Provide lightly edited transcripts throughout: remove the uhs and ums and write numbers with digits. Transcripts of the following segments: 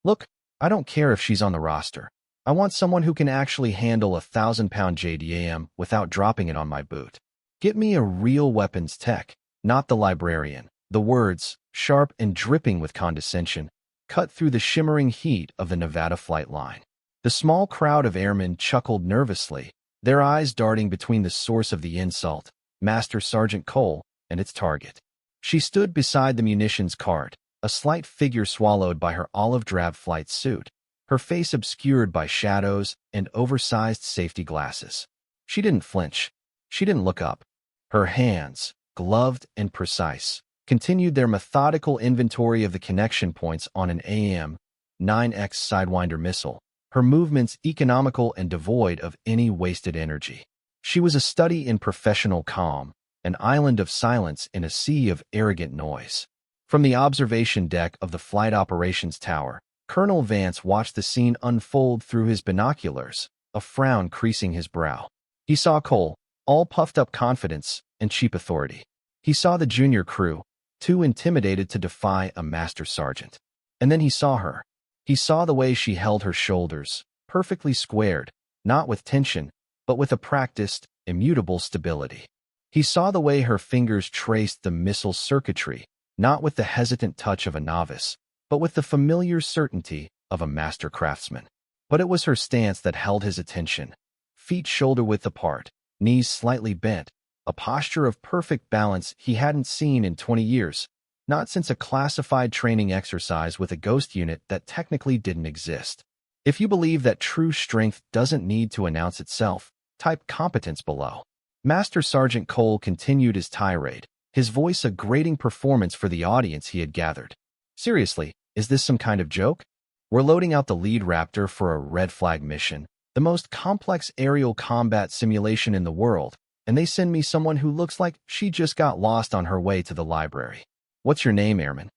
Look, I don't care if she's on the roster. I want someone who can actually handle a 1,000-pound JDAM without dropping it on my boot. Get me a real weapons tech, not the librarian. The words, sharp and dripping with condescension, cut through the shimmering heat of the Nevada flight line. The small crowd of airmen chuckled nervously, their eyes darting between the source of the insult, Master Sergeant Cole, and its target. She stood beside the munitions cart, a slight figure swallowed by her olive-drab flight suit, her face obscured by shadows and oversized safety glasses. She didn't flinch. She didn't look up. Her hands, gloved and precise, continued their methodical inventory of the connection points on an AM-9X Sidewinder missile, her movements economical and devoid of any wasted energy. She was a study in professional calm, an island of silence in a sea of arrogant noise. From the observation deck of the Flight Operations Tower, Colonel Vance watched the scene unfold through his binoculars, a frown creasing his brow. He saw Cole, all puffed-up confidence and cheap authority. He saw the junior crew, too intimidated to defy a master sergeant. And then he saw her. He saw the way she held her shoulders, perfectly squared, not with tension, but with a practiced, immutable stability. He saw the way her fingers traced the missile circuitry, not with the hesitant touch of a novice, but with the familiar certainty of a master craftsman. But it was her stance that held his attention. Feet shoulder-width apart, knees slightly bent, a posture of perfect balance he hadn't seen in 20 years, not since a classified training exercise with a ghost unit that technically didn't exist. If you believe that true strength doesn't need to announce itself, type competence below. Master Sergeant Cole continued his tirade, his voice a grating performance for the audience he had gathered. Seriously, is this some kind of joke? We're loading out the lead Raptor for a red flag mission, the most complex aerial combat simulation in the world, and they send me someone who looks like she just got lost on her way to the library. What's your name, Airman?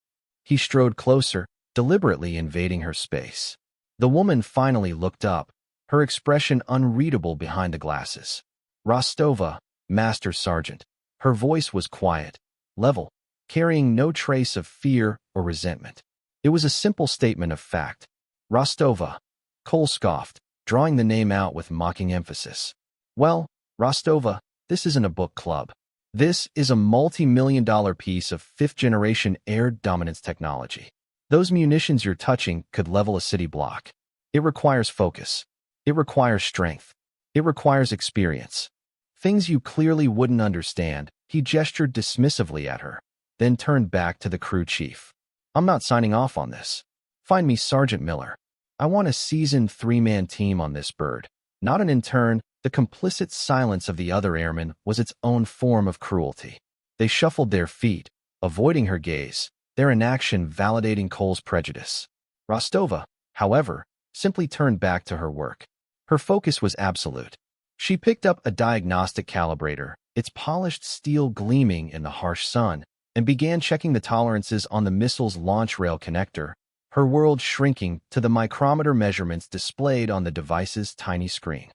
He strode closer, deliberately invading her space. The woman finally looked up, her expression unreadable behind the glasses. Rostova, Master Sergeant. Her voice was quiet, level, carrying no trace of fear or resentment. It was a simple statement of fact. Rostova. Cole scoffed, drawing the name out with mocking emphasis. Well, Rostova, this isn't a book club. This is a multi-million-dollar piece of fifth-generation air dominance technology. Those munitions you're touching could level a city block. It requires focus. It requires strength. It requires experience. Things you clearly wouldn't understand. He gestured dismissively at her, then turned back to the crew chief. I'm not signing off on this. Find me Sergeant Miller. I want a seasoned three-man team on this bird, not an intern. The complicit silence of the other airmen was its own form of cruelty. They shuffled their feet, avoiding her gaze, their inaction validating Cole's prejudice. Rostova, however, simply turned back to her work. Her focus was absolute. She picked up a diagnostic calibrator, its polished steel gleaming in the harsh sun, and began checking the tolerances on the missile's launch rail connector, her world shrinking to the micrometer measurements displayed on the device's tiny screen.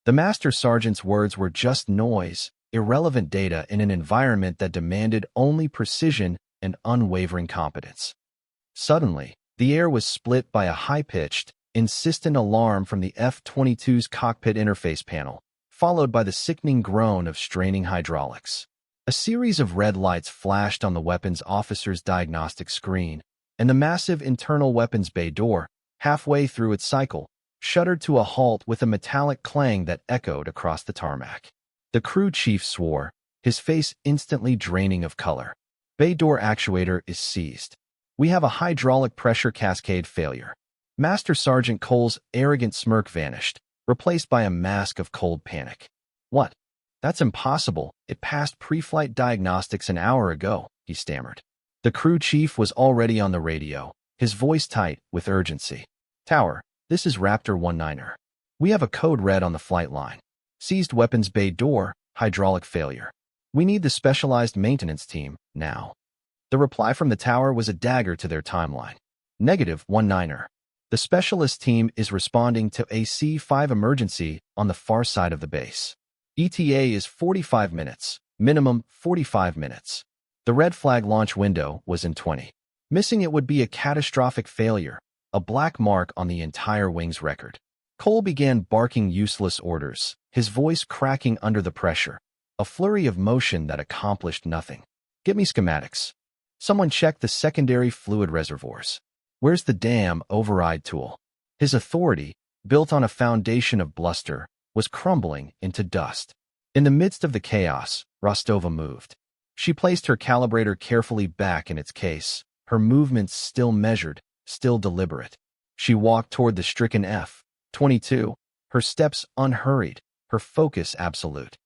The Master Sergeant's words were just noise, irrelevant data in an environment that demanded only precision and unwavering competence. Suddenly, the air was split by a high-pitched, insistent alarm from the F-22's cockpit interface panel, followed by the sickening groan of straining hydraulics. A series of red lights flashed on the weapons officer's diagnostic screen, and the massive internal weapons bay door, halfway through its cycle, shuddered to a halt with a metallic clang that echoed across the tarmac. The crew chief swore, his face instantly draining of color. Bay door actuator is seized. We have a hydraulic pressure cascade failure. Master Sergeant Cole's arrogant smirk vanished, replaced by a mask of cold panic. What? That's impossible. It passed pre-flight diagnostics an hour ago, he stammered. The crew chief was already on the radio, his voice tight with urgency. Tower, this is Raptor 19er. We have a code red on the flight line. Seized weapons bay door, hydraulic failure. We need the specialized maintenance team, now. The reply from the tower was a dagger to their timeline. Negative 19er. The specialist team is responding to a C5 emergency on the far side of the base. ETA is 45 minutes, minimum 45 minutes. The red flag launch window was in 20. Missing it would be a catastrophic failure, a black mark on the entire wing's record. Cole began barking useless orders, his voice cracking under the pressure, a flurry of motion that accomplished nothing. Get me schematics. Someone check the secondary fluid reservoirs. Where's the damn override tool? His authority, built on a foundation of bluster, was crumbling into dust. In the midst of the chaos, Rostova moved. She placed her calibrator carefully back in its case, her movements still measured, still deliberate. She walked toward the stricken F22, her steps unhurried, her focus absolute.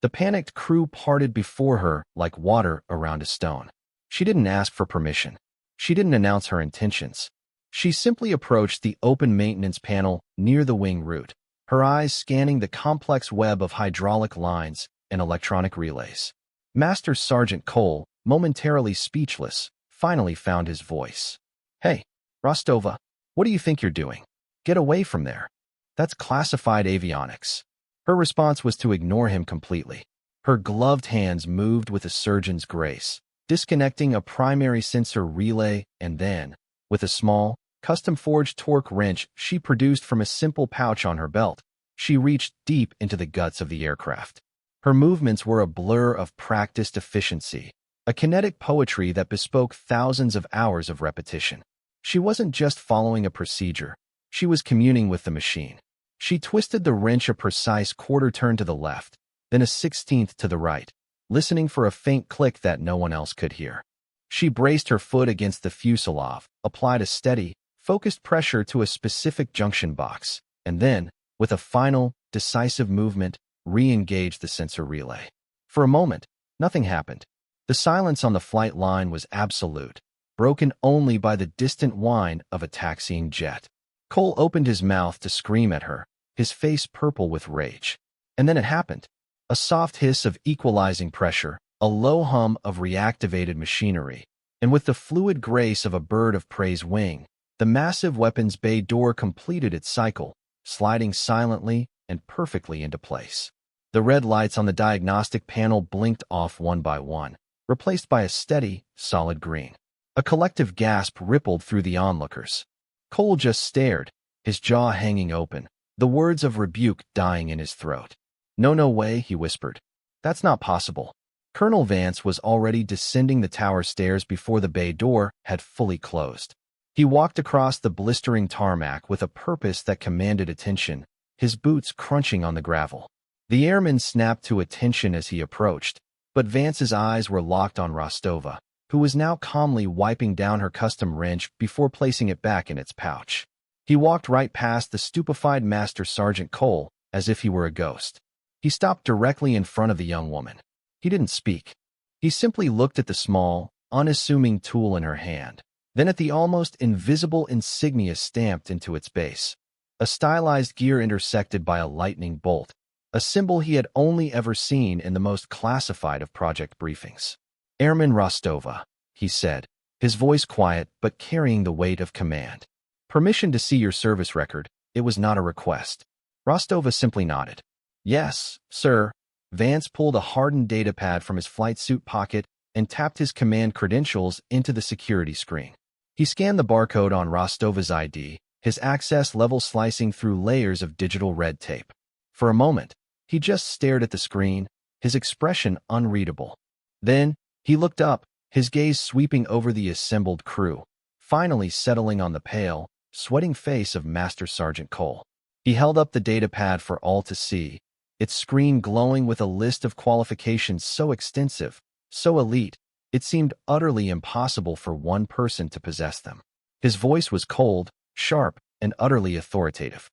The panicked crew parted before her like water around a stone. She didn't ask for permission. She didn't announce her intentions. She simply approached the open maintenance panel near the wing root, her eyes scanning the complex web of hydraulic lines and electronic relays. Master Sergeant Cole, momentarily speechless, finally found his voice. Hey, Rostova, what do you think you're doing? Get away from there. That's classified avionics. Her response was to ignore him completely. Her gloved hands moved with a surgeon's grace, disconnecting a primary sensor relay and then, with a small, custom-forged torque wrench she produced from a simple pouch on her belt, she reached deep into the guts of the aircraft. Her movements were a blur of practiced efficiency, a kinetic poetry that bespoke thousands of hours of repetition. She wasn't just following a procedure. She was communing with the machine. She twisted the wrench a precise quarter turn to the left, then a 16th to the right, listening for a faint click that no one else could hear. She braced her foot against the fuselage, applied a steady, focused pressure to a specific junction box, and then, with a final, decisive movement, re-engaged the sensor relay. For a moment, nothing happened. The silence on the flight line was absolute, broken only by the distant whine of a taxiing jet. Cole opened his mouth to scream at her, his face purple with rage. And then it happened. A soft hiss of equalizing pressure, a low hum of reactivated machinery, and with the fluid grace of a bird of prey's wing, the massive weapons bay door completed its cycle, sliding silently and perfectly into place. The red lights on the diagnostic panel blinked off one by one, replaced by a steady, solid green. A collective gasp rippled through the onlookers. Cole just stared, his jaw hanging open, the words of rebuke dying in his throat. No way, he whispered. That's not possible. Colonel Vance was already descending the tower stairs before the bay door had fully closed. He walked across the blistering tarmac with a purpose that commanded attention, his boots crunching on the gravel. The airman snapped to attention as he approached, but Vance's eyes were locked on Rostova, who was now calmly wiping down her custom wrench before placing it back in its pouch. He walked right past the stupefied Master Sergeant Cole as if he were a ghost. He stopped directly in front of the young woman. He didn't speak. He simply looked at the small, unassuming tool in her hand, then at the almost invisible insignia stamped into its base. A stylized gear intersected by a lightning bolt, a symbol he had only ever seen in the most classified of project briefings. Airman Rostova, he said, his voice quiet but carrying the weight of command. Permission to see your service record, it was not a request. Rostova simply nodded. Yes, sir. Vance pulled a hardened datapad from his flight suit pocket and tapped his command credentials into the security screen. He scanned the barcode on Rostova's ID, his access level slicing through layers of digital red tape. For a moment, he just stared at the screen, his expression unreadable. Then, he looked up, his gaze sweeping over the assembled crew, finally settling on the pale, sweating face of Master Sergeant Cole. He held up the datapad for all to see, its screen glowing with a list of qualifications so extensive, so elite, it seemed utterly impossible for one person to possess them. His voice was cold, sharp, and utterly authoritative.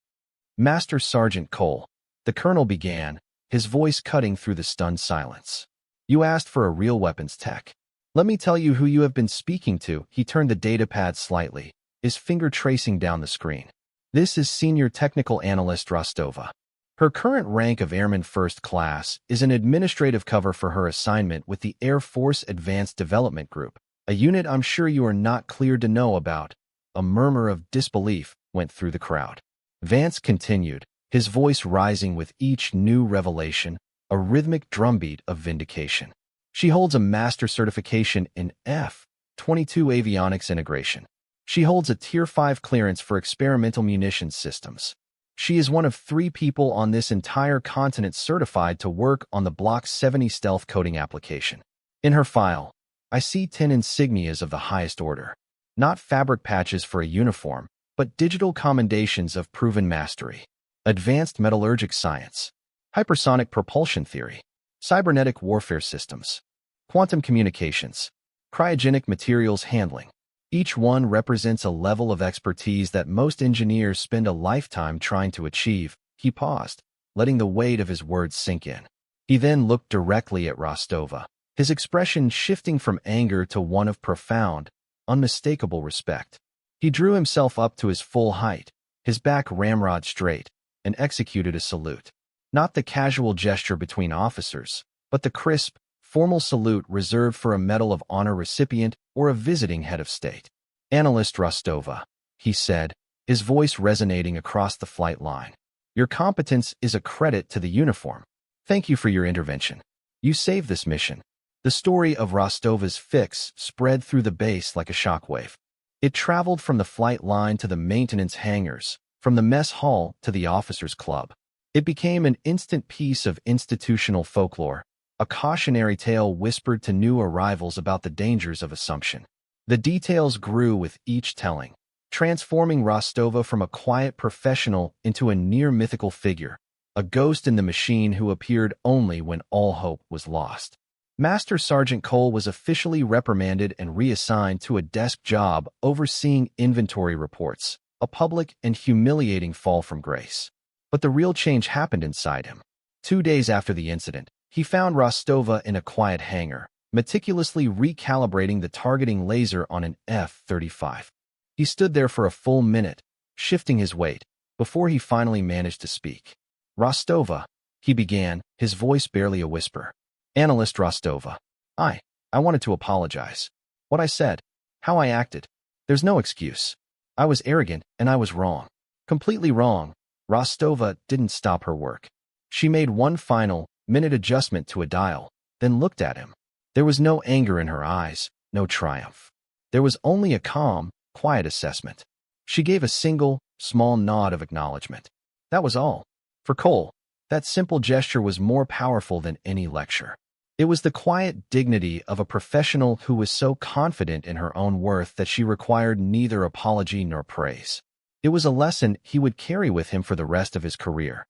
Master Sergeant Cole, the colonel began, his voice cutting through the stunned silence. You asked for a real weapons tech. Let me tell you who you have been speaking to. He turned the datapad slightly, his finger tracing down the screen. This is Senior Technical Analyst Rostova. Her current rank of Airman First Class is an administrative cover for her assignment with the Air Force Advanced Development Group, a unit I'm sure you are not cleared to know about. A murmur of disbelief went through the crowd. Vance continued, his voice rising with each new revelation, a rhythmic drumbeat of vindication. She holds a master certification in F22 avionics integration. She holds a Tier 5 clearance for experimental munitions systems. She is one of 3 people on this entire continent certified to work on the Block 70 stealth coding application. In her file, I see 10 insignias of the highest order. Not fabric patches for a uniform, but digital commendations of proven mastery. Advanced metallurgic science, hypersonic propulsion theory, cybernetic warfare systems, quantum communications, cryogenic materials handling. Each one represents a level of expertise that most engineers spend a lifetime trying to achieve. He paused, letting the weight of his words sink in. He then looked directly at Rostova, his expression shifting from anger to one of profound, unmistakable respect. He drew himself up to his full height, his back ramrod straight, and executed a salute. Not the casual gesture between officers, but the crisp, formal salute reserved for a Medal of Honor recipient or a visiting head of state. "Analyst Rostova," he said, his voice resonating across the flight line. "Your competence is a credit to the uniform. Thank you for your intervention. You saved this mission." The story of Rostova's fix spread through the base like a shockwave. It traveled from the flight line to the maintenance hangars, from the mess hall to the officers' club. It became an instant piece of institutional folklore, a cautionary tale whispered to new arrivals about the dangers of assumption. The details grew with each telling, transforming Rostova from a quiet professional into a near-mythical figure, a ghost in the machine who appeared only when all hope was lost. Master Sergeant Cole was officially reprimanded and reassigned to a desk job overseeing inventory reports, a public and humiliating fall from grace. But the real change happened inside him. 2 days after the incident, he found Rostova in a quiet hangar, meticulously recalibrating the targeting laser on an F-35. He stood there for a full minute, shifting his weight, before he finally managed to speak. "Rostova," he began, his voice barely a whisper. "Analyst Rostova. I wanted to apologize. What I said, how I acted. There's no excuse. I was arrogant and I was wrong. Completely wrong." Rostova didn't stop her work. She made one final, minute adjustment to a dial, then looked at him. There was no anger in her eyes, no triumph. There was only a calm, quiet assessment. She gave a single, small nod of acknowledgement. That was all. For Cole, that simple gesture was more powerful than any lecture. It was the quiet dignity of a professional who was so confident in her own worth that she required neither apology nor praise. It was a lesson he would carry with him for the rest of his career.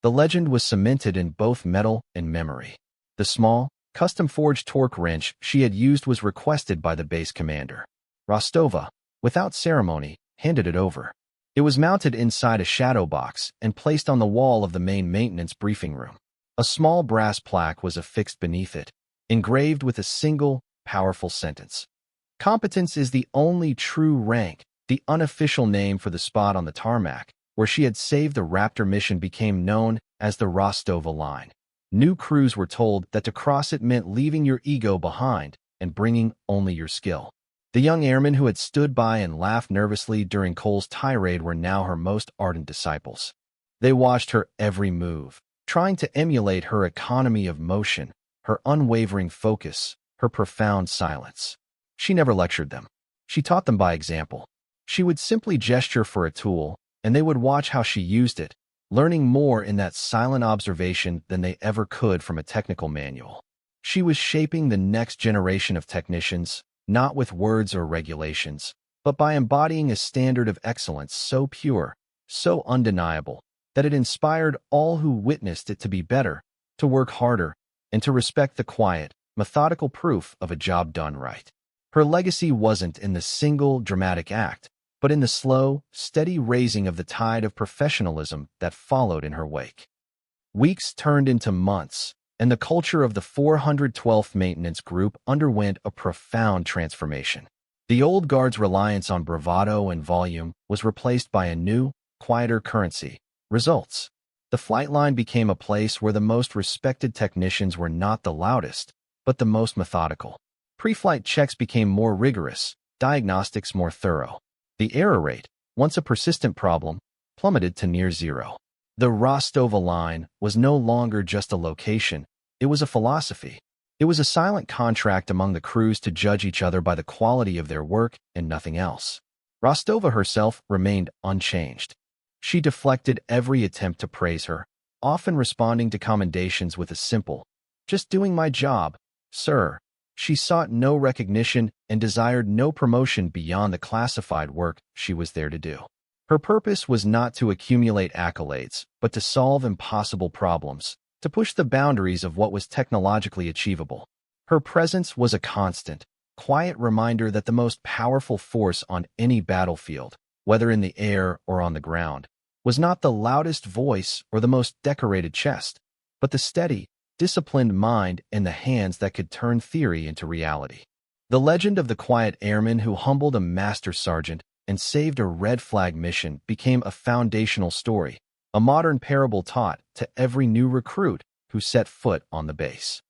The legend was cemented in both metal and memory. The small, custom-forged torque wrench she had used was requested by the base commander. Rostova, without ceremony, handed it over. It was mounted inside a shadow box and placed on the wall of the main maintenance briefing room. A small brass plaque was affixed beneath it, engraved with a single, powerful sentence. "Competence is the only true rank." The unofficial name for the spot on the tarmac, where she had saved the Raptor mission, became known as the Rostova Line. New crews were told that to cross it meant leaving your ego behind and bringing only your skill. The young airmen who had stood by and laughed nervously during Cole's tirade were now her most ardent disciples. They watched her every move, trying to emulate her economy of motion, her unwavering focus, her profound silence. She never lectured them. She taught them by example. She would simply gesture for a tool, and they would watch how she used it, learning more in that silent observation than they ever could from a technical manual. She was shaping the next generation of technicians, not with words or regulations, but by embodying a standard of excellence so pure, so undeniable, that it inspired all who witnessed it to be better, to work harder, and to respect the quiet, methodical proof of a job done right. Her legacy wasn't in the single dramatic act, but in the slow, steady raising of the tide of professionalism that followed in her wake. Weeks turned into months, and the culture of the 412th Maintenance Group underwent a profound transformation. The old guard's reliance on bravado and volume was replaced by a new, quieter currency: results. The flight line became a place where the most respected technicians were not the loudest, but the most methodical. Pre-flight checks became more rigorous, diagnostics more thorough. The error rate, once a persistent problem, plummeted to near zero. The Rostova line was no longer just a location, it was a philosophy. It was a silent contract among the crews to judge each other by the quality of their work and nothing else. Rostova herself remained unchanged. She deflected every attempt to praise her, often responding to commendations with a simple, "Just doing my job, sir." She sought no recognition and desired no promotion beyond the classified work she was there to do. Her purpose was not to accumulate accolades, but to solve impossible problems, to push the boundaries of what was technologically achievable. Her presence was a constant, quiet reminder that the most powerful force on any battlefield, whether in the air or on the ground, was not the loudest voice or the most decorated chest, but the steady, disciplined mind and the hands that could turn theory into reality. The legend of the quiet airman who humbled a master sergeant and saved a red flag mission became a foundational story, a modern parable taught to every new recruit who set foot on the base.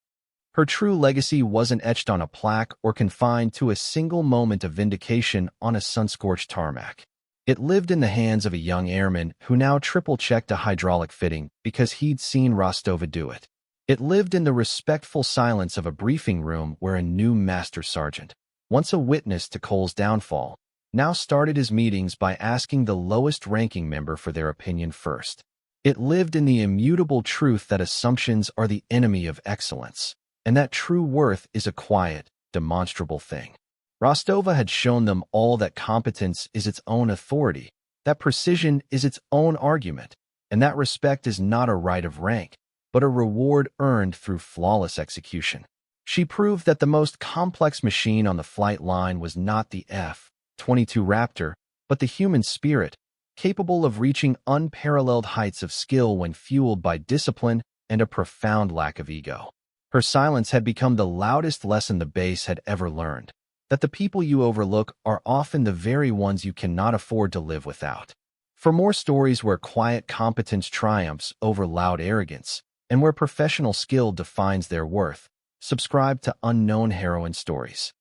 Her true legacy wasn't etched on a plaque or confined to a single moment of vindication on a sun-scorched tarmac. It lived in the hands of a young airman who now triple-checked a hydraulic fitting because he'd seen Rostova do it. It lived in the respectful silence of a briefing room where a new master sergeant, once a witness to Cole's downfall, now started his meetings by asking the lowest-ranking member for their opinion first. It lived in the immutable truth that assumptions are the enemy of excellence, and that true worth is a quiet, demonstrable thing. Rostova had shown them all that competence is its own authority, that precision is its own argument, and that respect is not a right of rank, but a reward earned through flawless execution. She proved that the most complex machine on the flight line was not the F22 Raptor, but the human spirit, capable of reaching unparalleled heights of skill when fueled by discipline and a profound lack of ego. Her silence had become the loudest lesson the base had ever learned, that the people you overlook are often the very ones you cannot afford to live without. For more stories where quiet competence triumphs over loud arrogance, and where professional skill defines their worth, subscribe to Unknown Heroine Stories.